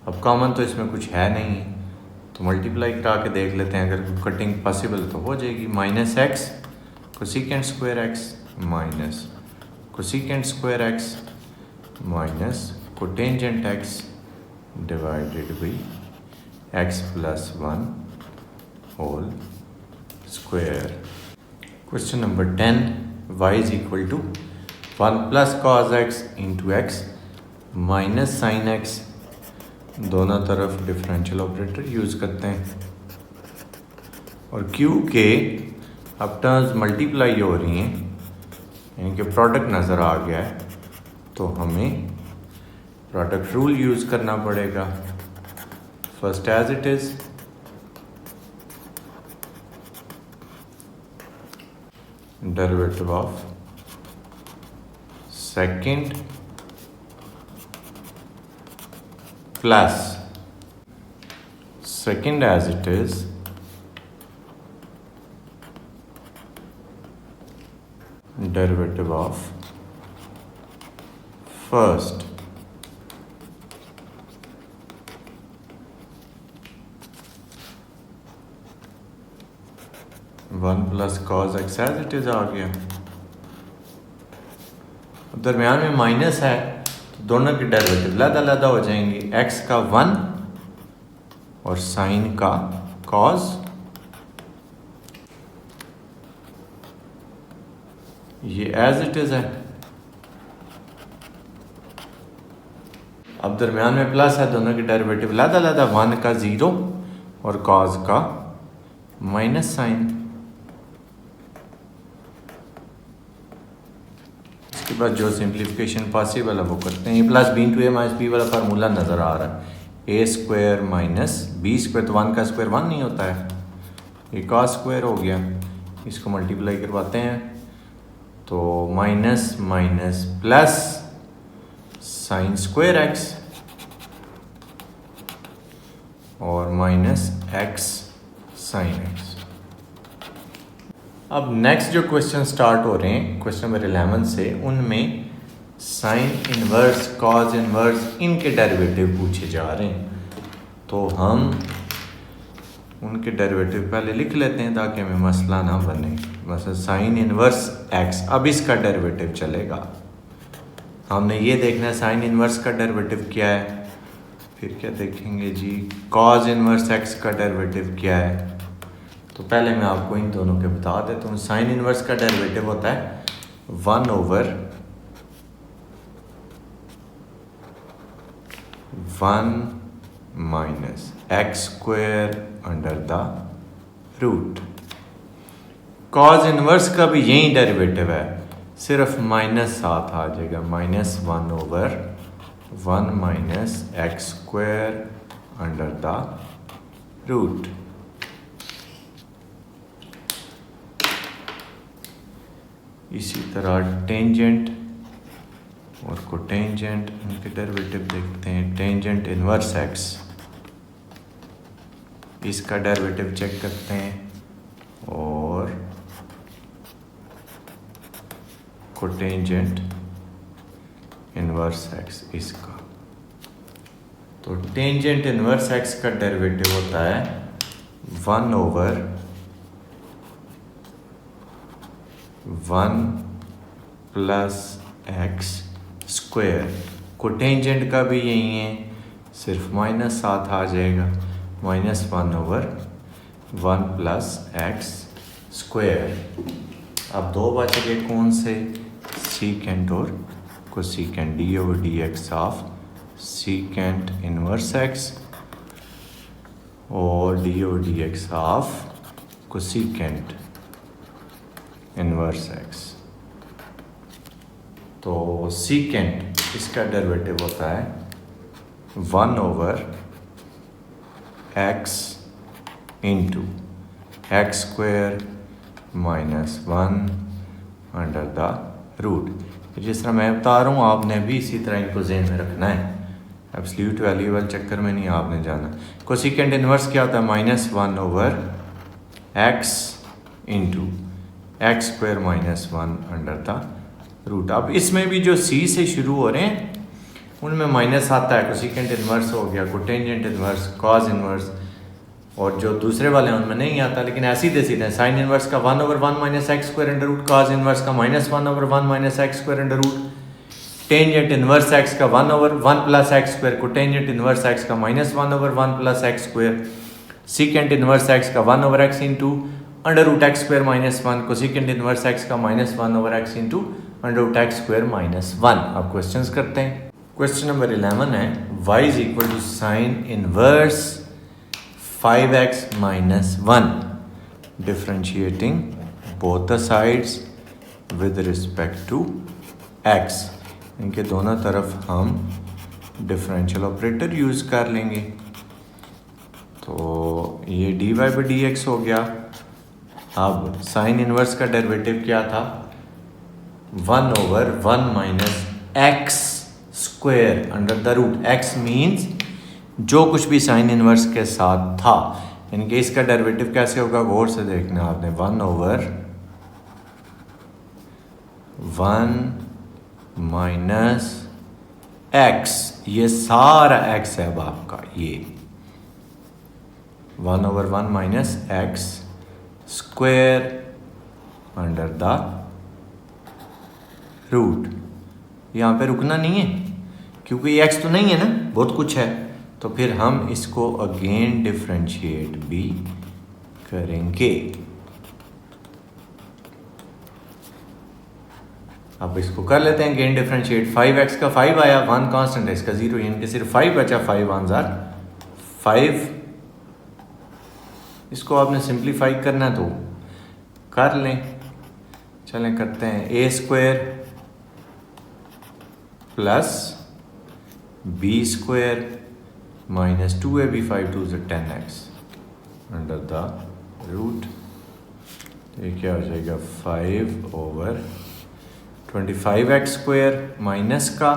अब कॉमन तो इसमें कुछ है नहीं, तो मल्टीप्लाई करा के देख लेते हैं, अगर कटिंग पॉसिबल तो हो जाएगी। Minus x cosecant square x minus cosecant square x minus cotangent x divided by x plus 1 whole square. Question number 10, y is equal to 1 plus cos x into x minus sine x. दोनों तरफ डिफरेंशियल ऑपरेटर यूज़ करते हैं, और q के अब टर्म्स मल्टीप्लाई हो रही हैं, इनके प्रोडक्ट नज़र आ गया है, तो हमें प्रोडक्ट रूल यूज़ करना पड़ेगा। First as it is derivative of second plus second as it is derivative of first one plus cos x as it is आ गया। दरम्यान में माइनस है, दोनों के डेरिवेटिव लदा हो जाएंगे, एक्स का 1 और साइन का कॉज, ये एज इट इज है। अब दरम्यान में प्लस है, दोनों के डेरिवेटिव लदा 1 का 0 और कॉज का माइनस साइन। इसके बाद जो सिंप्लीफिकेशन पॉसिबल है वो करते हैं। ये प्लस बी इंटू ए माइनस बी वाला फार्मूला नज़र आ रहा है, ए स्क्वायर माइनस बी स्क्वायर, तो 1 का स्क्वायर 1 नहीं होता है, ये कॉस स्क्वायर हो गया। इसको मल्टीप्लाई करवाते हैं तो minus minus plus sine square x और माइनस एक्स साइन एक्स। अब नेक्स्ट जो क्वेश्चन स्टार्ट हो रहे हैं क्वेश्चन नंबर 11 से, उनमें साइन इनवर्स कॉज इनवर्स इनके डेरिवेटिव पूछे जा रहे हैं, तो हम उनके डेरिवेटिव पहले लिख लेते हैं ताकि हमें मसला ना बने। मतलब साइन इनवर्स एक्स, अब इसका डेरिवेटिव चलेगा, हमने ये देखना है साइन इनवर्स का डेरिवेटिव क्या है, फिर क्या देखेंगे जी कॉज इनवर्स एक्स का डेरिवेटिव क्या है। तो पहले मैं आपको इन दोनों के बता देता हूँ। साइन इनवर्स का डेरिवेटिव होता है 1 over 1 minus x square under the root. Cos inverse का भी यही डेरिवेटिव है, सिर्फ माइनस साथ आ जाएगा, minus 1 over 1 minus x square under the root. इसी तरह टेंजेंट और कोटेंजेंट, इनके डेरिवेटिव देखते हैं। टेंजेंट इनवर्स एक्स, इसका डेरिवेटिव चेक करते हैं, और कोटेंजेंट इनवर्स एक्स इसका। तो टेंजेंट इनवर्स एक्स का डेरिवेटिव होता है 1 over 1 plus x square. Cotangent का भी यही है, सिर्फ माइनस साथ आ जाएगा, minus 1 over 1 plus x square. अब दो बच गए कौन से, सीकेंट और cosecant, d over d x of secant inverse x और d over d x of cosecant inverse x. तो सीकेंट इसका डेरिवेटिव होता है 1 over x into x square minus 1 under the root. जिस तरह मैं बता रहा हूँ आपने भी इसी तरह इनको ज़हन में रखना है, एब्सोल्यूट वैल्यू वाले चक्कर में नहीं आपने जाना। कोसिकेंट इनवर्स क्या होता है? -1 over x into x square minus 1 under the root. अब इसमें भी जो सी से शुरू हो रहे हैं उनमें माइनस आता है। कोसिकेंट इनवर्स हो गया, कोटेंजेंट इनवर्स, कॉज इनवर्स, और जो दूसरे वाले हैं उनमें नहीं आता। लेकिन ऐसे ही सीधे साइन इनवर्स का 1 over 1 minus x square under root, cos inverse का -1 over 1 minus x square under root, tangent inverse x का 1 over 1 plus x square, cotangent inverse x का -1 over 1 plus x square, secant inverse x का 1 over x into under root x square minus 1, cosecant inverse x का -1 over x into under root x square minus 1। अब क्वेश्चंस करते हैं। क्वेश्चन नंबर 11 है y is equal to sine inverse 5x minus 1 differentiating both the sides with respect to x। इनके दोनों तरफ हम डिफरेंशियल ऑपरेटर यूज़ कर लेंगे। तो ये dy बाई डी एक्स हो गया। अब साइन इनवर्स का डेरिवेटिव क्या था? 1 over 1 minus x square under the root. x means जो कुछ भी साइन इनवर्स के साथ था, इनके इसका डेरिवेटिव कैसे होगा गौर से देखना आपने। 1 ओवर 1 माइनस एक्स, ये सारा x है अब आपका, ये 1 over 1 minus x square under the root. यहाँ पे रुकना नहीं है क्योंकि ये x तो नहीं है ना, बहुत कुछ है। तो फिर हम इसको अगेन डिफरेंशिएट भी करेंगे। अब इसको कर लेते हैं अगेन डिफरेंशिएट। 5x का 5 आया, 1 कांस्टेंट है, इसका 0, यानी कि सिर्फ 5 बचा। 5 1 जार 5। इसको आपने सिंप्लीफाई करना तो कर लें। चलें करते हैं। A square plus b square minus 2ab 5 2 10x under the root. ये क्या हो जाएगा? 5 ओवर 25x स्क्वायर माइनस का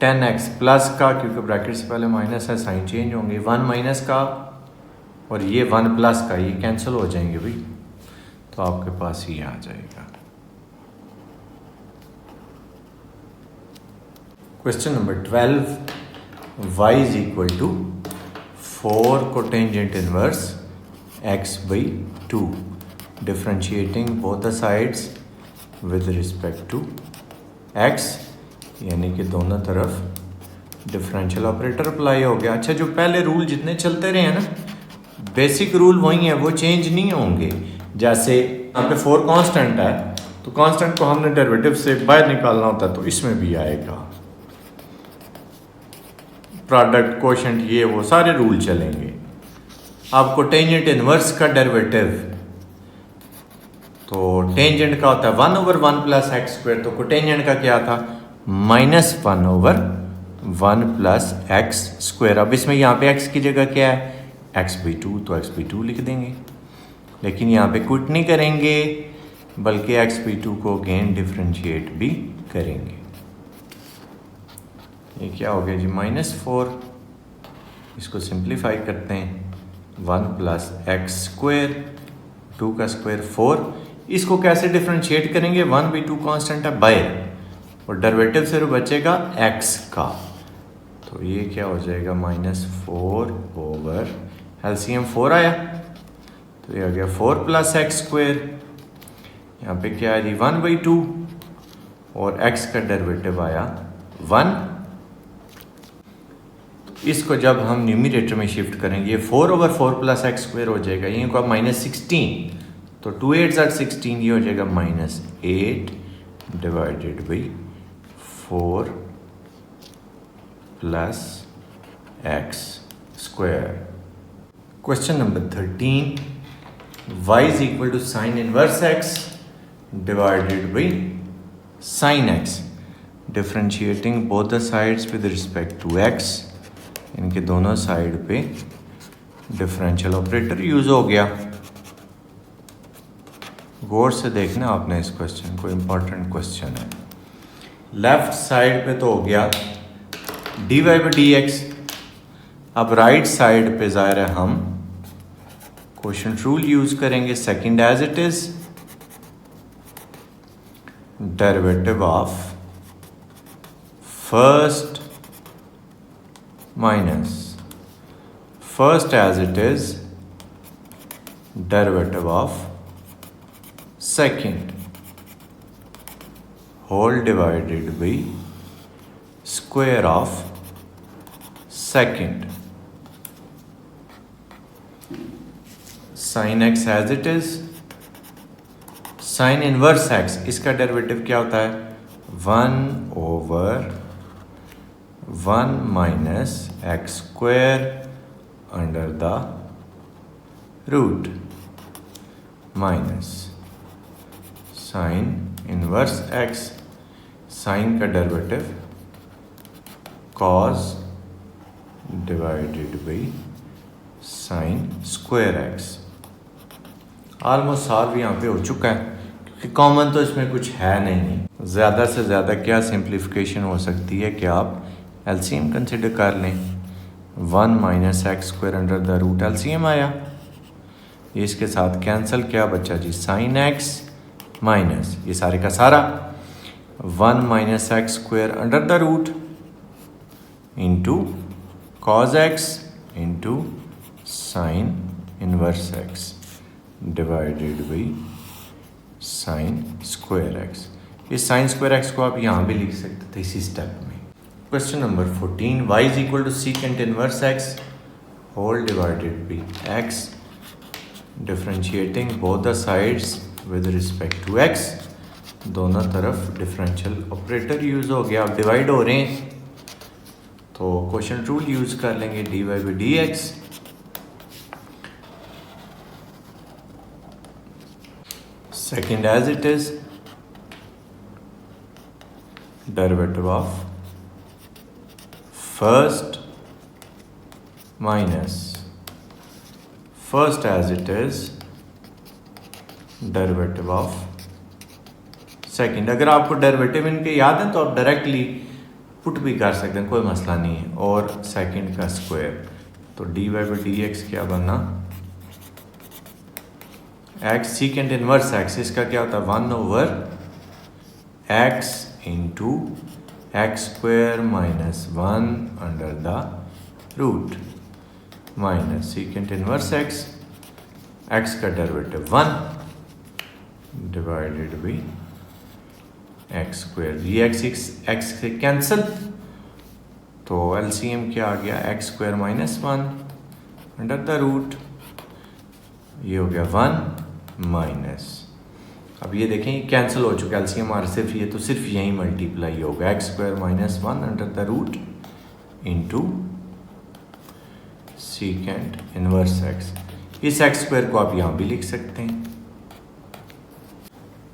10x प्लस का, क्योंकि ब्रैकेट से पहले माइनस है, साइन चेंज होंगे, 1 माइनस का और ये 1 प्लस का, ये कैंसिल हो जाएंगे भाई। तो आपके पास ये आ जाएगा। Question number 12, y is equal to 4 cotangent inverse x by 2 differentiating both the sides with respect to x, यानी कि दोनों तरफ डिफरेंशियल ऑपरेटर अप्लाई हो गया। अच्छा, जो पहले रूल जितने चलते रहे हैं ना, बेसिक रूल वही है, वो चेंज नहीं होंगे। जैसे यहाँ पे 4 कांस्टेंट है, तो कांस्टेंट को हमने डेरिवेटिव से बाहर निकालना होता है, तो इसमें भी आएगा प्रोडक्ट, कोशेंट, ये वो सारे रूल चलेंगे। आपको टेंजेंट इनवर्स का डेरिवेटिव, तो टेंजेंट का होता है 1 ओवर 1 प्लस एक्स स्क्वायर, तो कोटेंजेंट का क्या था? -1 ओवर 1 प्लस एक्स स्क्वायर। अब इसमें यहाँ पे x की जगह क्या है? x बाई 2, तो x बाई 2 लिख देंगे। लेकिन यहाँ पे कुट नहीं करेंगे, बल्कि x बाई 2 को अगेन डिफरेंशिएट भी करेंगे। ये क्या हो गया जी? -4। इसको सिंप्लीफाई करते हैं। 1 प्लस एक्स स्क्वायर, 2 का स्क्वायर 4। इसको कैसे डिफरेंशिएट करेंगे? 1 बाई 2 कॉन्स्टेंट है बाहर, और डेरिवेटिव सिर्फ बचेगा x का। तो ये क्या हो जाएगा? -4 ओवर एलसीएम 4 आया, तो ये आ गया 4 प्लस एक्स स्क्वायर। यहाँ पे क्या है जी? 1 बाई 2, और x का डेरिवेटिव आया 1। इसको जब हम न्यूमरेटर में शिफ्ट करेंगे, 4 ओवर 4 प्लस एक्स स्क्वायर हो जाएगा, ये को -16, तो 2 8 16, ये हो जाएगा -8 divided by 4 plus x square. Question number 13, y is equal to sine inverse x divided by sine x, differentiating both the sides with respect to x. इनके दोनों साइड पे डिफरेंशियल ऑपरेटर यूज हो गया। गौर से देखना आपने इस क्वेश्चन को, इंपॉर्टेंट क्वेश्चन है। लेफ्ट साइड पे तो हो गया d y by d x. अब राइट साइड पे ज़ाहिर है हम क्वोशिएंट रूल यूज करेंगे। Second as it is derivative of first minus first as it is derivative of second whole divided by square of second. Sine x as it is, sine inverse x, इसका डेरिवेटिव क्या होता है? 1/1 minus x square under the root minus sine inverse x, sign का derivative cos divided by sine square x. Almost solve यहाँ पे हो चुका है, क्योंकि कॉमन तो इसमें कुछ है नहीं। ज़्यादा से ज़्यादा क्या सिंप्लीफिकेशन हो सकती है कि आप एलसीएम कंसिडर कर लें। 1 minus x square under the root LCM आया, इसके साथ कैंसिल, क्या बचा जी? साइन एक्स माइनस ये सारे का सारा 1 minus x square under the root into cos x into sine inverse x divided by sine square x. इस साइन स्क्वायर एक्स को आप यहाँ भी लिख सकते थे इसी स्टेप में। Question number 14, y is equal to secant inverse x whole divided by x, differentiating both the sides with respect to x. दोनों तरफ डिफरेंशियल ऑपरेटर यूज हो गया। अब डिवाइड हो रहे हैं तो क्वोशिएंट रूल यूज कर लेंगे, d y by d x. Second as it is derivative of first minus first as it is derivative of second. अगर आपको डेरिवेटिव इनके याद है तो आप डायरेक्टली पुट भी कर सकते हैं, कोई मसला नहीं है। और सेकंड का स्क्वायर, तो d y by d x क्या बनना? एक्स सीकेंड इनवर्स एक्स, इसका क्या होता है? 1/x into x square minus 1 under the root minus secant inverse x, x का derivative 1 divided by x square. ये एक्स से कैंसिल, तो एलसीएम क्या आ गया? X square minus 1 under the root, ये हो गया 1 माइनस। अब ये देखें ये कैंसिल हो चुका है, एलसीएम हमारा सिर्फ ये, तो सिर्फ यही मल्टीप्लाई होगा। X square minus 1 under the root into secant inverse x. इस एक्स स्क्वायर को आप यहाँ भी लिख सकते हैं।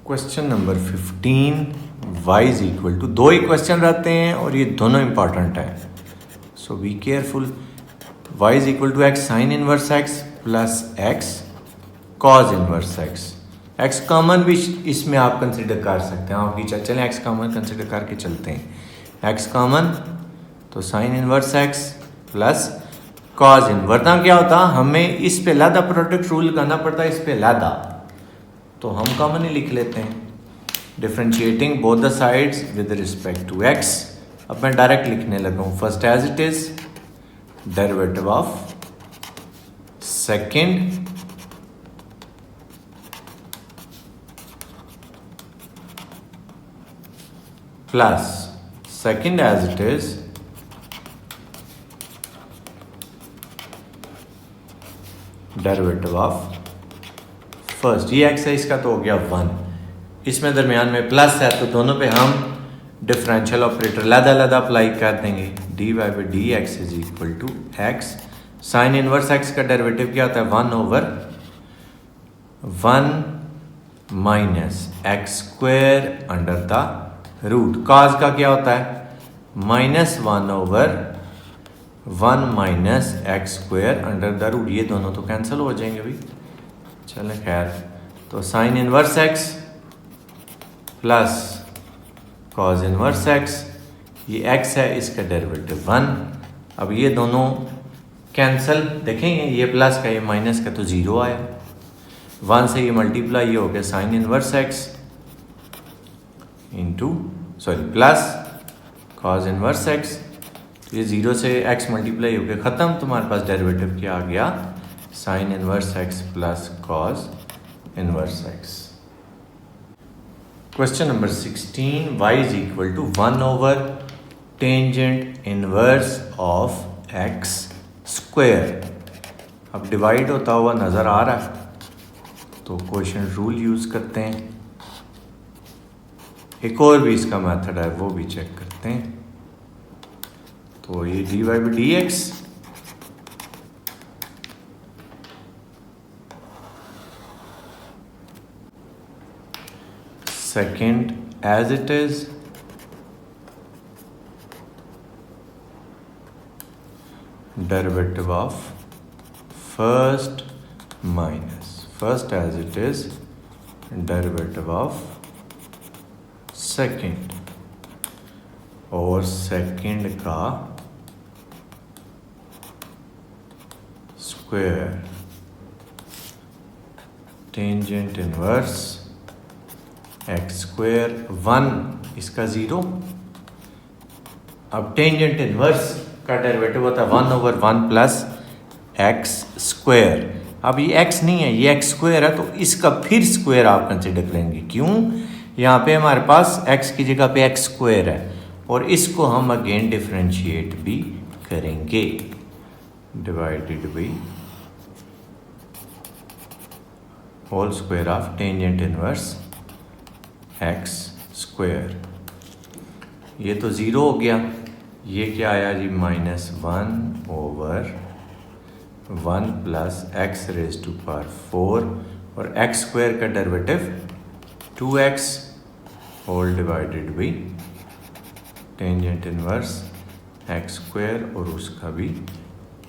Question number 15, y is equal to, दो ही क्वेश्चन रहते हैं और ये दोनों इंपॉर्टेंट हैं, so be careful. y is equal to x sine inverse x plus x cos inverse x. X common भी इसमें आप कंसिडर कर सकते हैं। आपकी चलें एक्स कॉमन कंसिडर करके चलते हैं। एक्स कॉमन तो sine inverse x plus cos in, वरना क्या होता हमें इस पे लादा प्रोडक्ट रूल करना पड़ता है, इस पे लादा, तो हम कॉमन ही लिख लेते हैं। Differentiating both the sides with respect to x. अब मैं डायरेक्ट लिखने लगा हूँ। First as it is derivative of second plus second as it is derivative of first. ये एक्स है, इसका तो हो गया 1, इसमें दरमियान में प्लस है, तो दोनों पे हम डिफरेंशियल ऑपरेटर लदा अप्लाई कर देंगे, d y by d x is equal to x, sine inverse x का डेरिवेटिव क्या होता है 1/1 minus x square under the root, cos का क्या होता है -1/1 minus x square under the root, ये दोनों तो कैंसिल हो जाएंगे भाई। चलें खैर, तो sine inverse x plus cos inverse x, ये एक्स है इसका डेरिवेटिव 1। अब ये दोनों कैंसिल, देखेंगे ये प्लस का ये माइनस का तो 0 आया, 1 से ये मल्टीप्लाई हो गया sine inverse x into plus cos inverse x, तो ये 0 से x मल्टीप्लाई हो गया ख़त्म, तुम्हारे पास डेरिवेटिव क्या आ गया sine inverse x plus cos inverse x. Question number 16, y is equal to one over tangent inverse of x square. अब डिवाइड होता हुआ नज़र आ रहा है, तो क्वेश्चन रूल यूज़ करते हैं, एक और भी इसका मेथड है वो भी चेक करते हैं। तो ये d y by d x second as it is, derivative of first minus first as it is derivative of second, और सेकेंड का square, tangent inverse x square 1 इसका 0। अब टेंजेंट इनवर्स का डेरिवेटिव होता है 1/1 प्लस एक्स स्क्वायर। अब ये x नहीं है, ये एक्स स्क्वायर है, तो इसका फिर स्क्वायर आप कंसिडर करेंगे, क्यों, यहाँ पे हमारे पास x की जगह पे एक्स स्क्वायर है, और इसको हम अगेन डिफरेंशिएट भी करेंगे, divided by whole square of tangent inverse x square. ये तो 0 हो गया, ये क्या आया जी -1/1 plus x raise to power 4, और एक्स स्क्वायर का derivative 2x whole divided by tangent inverse x square और उसका भी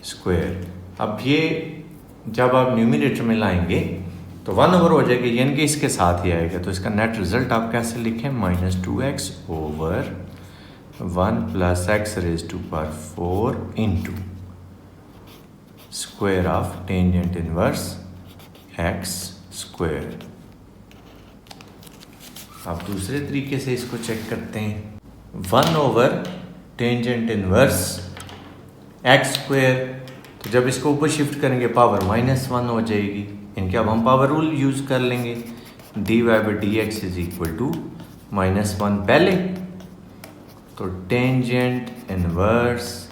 स्क्वायर। अब ये जब आप न्यूमरेटर में लाएंगे तो 1 ओवर हो जाएगी, यानी कि इसके साथ ही आएगा, तो इसका नेट रिजल्ट आप कैसे लिखें -2x/1 plus x raise to power 4 into square of tangent inverse x square. आप दूसरे तरीके से इसको चेक करते हैं, 1/टेंजेंट इनवर्स एक्स स्क्वायर, तो जब इसको ऊपर शिफ्ट करेंगे पावर -1 हो जाएगी, इनके अब हम पावर रूल यूज़ कर लेंगे, d y by d x is equal to -1 पहले, तो टेंजेंट इनवर्स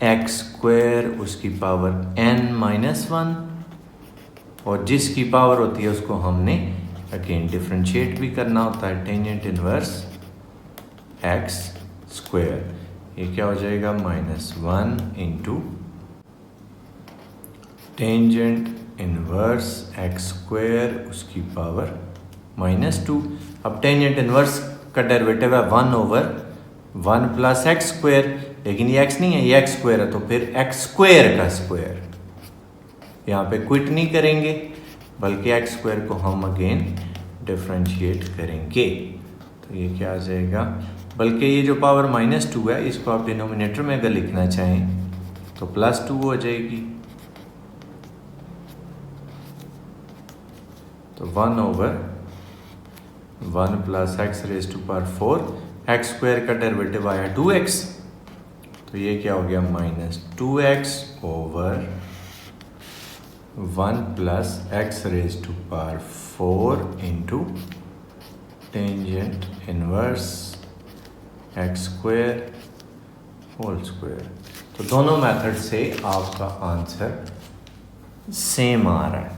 एक्स स्क्वायर उसकी पावर n-1, और जिसकी पावर होती है उसको हमने अगेन डिफरेंशिएट भी करना होता है, टेंजेंट इनवर्स एक्स स्क्वायर, ये क्या हो जाएगा -1 into tangent inverse x square उसकी पावर -2। अब टेंजेंट इनवर्स का डेरिवेटिव है 1/1 प्लस एक्स स्क्वायर, लेकिन ये x नहीं है, ये एक्स स्क्वायर है, तो फिर एक्स स्क्वायर का स्क्वायर, यहाँ पे क्विट नहीं करेंगे बल्कि एक्स स्क्वायर को हम अगेन डिफरेंशिएट करेंगे, तो ये क्या आ जाएगा, बल्कि ये जो पावर -2 है इसको आप डिनोमिनेटर में अगर लिखना चाहें तो +2 हो जाएगी, तो 1/1 plus x raise to power 4, x square का डेरिवेटिव आया 2x, तो ये क्या हो गया -2x/1 plus x raise to power 4 into tangent inverse x square whole square. तो दोनों मेथड से आपका आंसर सेम आ रहा है।